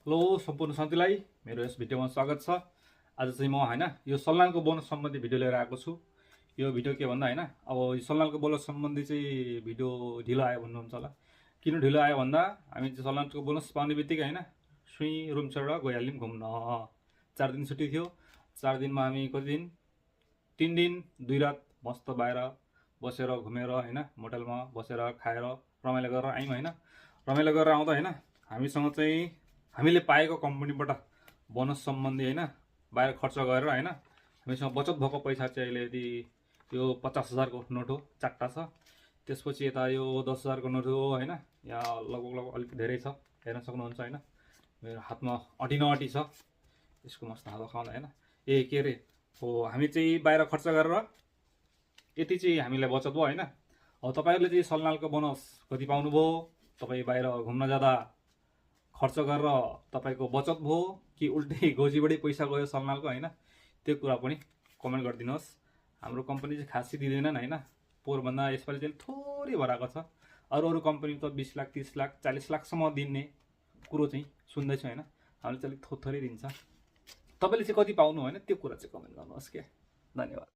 Hello सम्पूर्ण साथीलाई मेरो यस भिडियोमा स्वागत छ। आज चाहिँ म हैन यो सल्यानको बोनस सम्बन्धी भिडियो लिएर आएको छु। यो भिडियो के भन्दा हैन अब यो सल्यानको बोनस सम्बन्धी चाहिँ भिडियो ढिलो आयो भन्नुहुन्छ होला। किन ढिलो आयो भन्दा हामी चाहिँ सल्यानको बोनस पाउने बित्तिकै हैन सुई रुम छोडेर गइहाल्यौँ घुम्न। 4 दिन छुट्टी थियो। 4 दिनमा हामी कति दिन 3 दिन 2 रात मस्त बाहिर बसेर घुमेर हैन मोटेलमा बसेर खाएर रमाइलो गरेर आयौँ हैन। रमाइलो गरेर आउँदा हैन हामीसँग चाहिँ हामीले पाएको कम्पनीबाट बोनस सम्बन्धी हैन बाहिर खर्च गरेर हैन हामीसँग बचत भएको पैसा चाहिँ अहिले यदि यो 50,000 को नोट हो, चारटा छ। त्यसपछि यता यो 10,000 को नोट हो हैन। यहाँ लगभग अलिक धेरै छ, हेर्न सक्नुहुन्छ हैन। मेरो हातमा अटी नअटी छ। यसको मस्त हावा खाउँदा हैन ए के रे हो हामी चाहिँ बाहिर खर्च गरेर यति चाहिँ हामीलाई बचत भयो हैन। अब तपाईहरुले चाहिँ सल्यानको बोनस कति पाउनुभयो, तपाई बाहिर घुम्न जाँदा खर्च गरेर तपाईको बचत भयो कि उल्टै गोजीबढी पैसा गयो सल्यानको हैन, त्यो कुरा पनि कमेन्ट गरिदिनुहोस्। हाम्रो कम्पनी चाहिँ खासै दिँदैनन् हैन, पोहोरभन्दा यसपालि चाहिँ थोरै भराको छ। अरू कम्पनी त 20 लाख 30 लाख 40 लाखसम्म दिने कुरो चाहिँ सुन्दैछु हैन। हामीले चाहिँ अलिक थोरै दिन्छ। तपाईले चाहिँ कति पाउनु हैन त्यो कुरा चाहिँ कमेन्ट गर्नुहोस् के। धन्यवाद।